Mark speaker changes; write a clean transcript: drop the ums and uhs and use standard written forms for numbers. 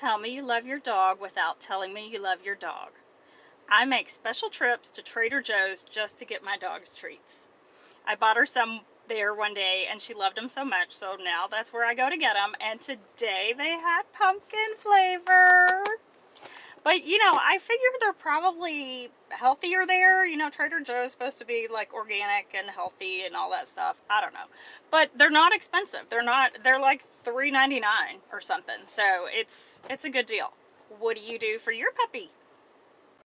Speaker 1: Tell me you love your dog without telling me you love your dog. I make special trips to Trader Joe's just to get my dog's treats. I bought her some there one day and she loved them so much, so now that's where I go to get them. And today they had pumpkin flavor. But you know, I figure they're probably healthier there. You know, Trader Joe's is supposed to be like organic and healthy and all that stuff. I don't know. But they're not expensive. They're like $3.99 or something. So it's a good deal. What do you do for your puppy?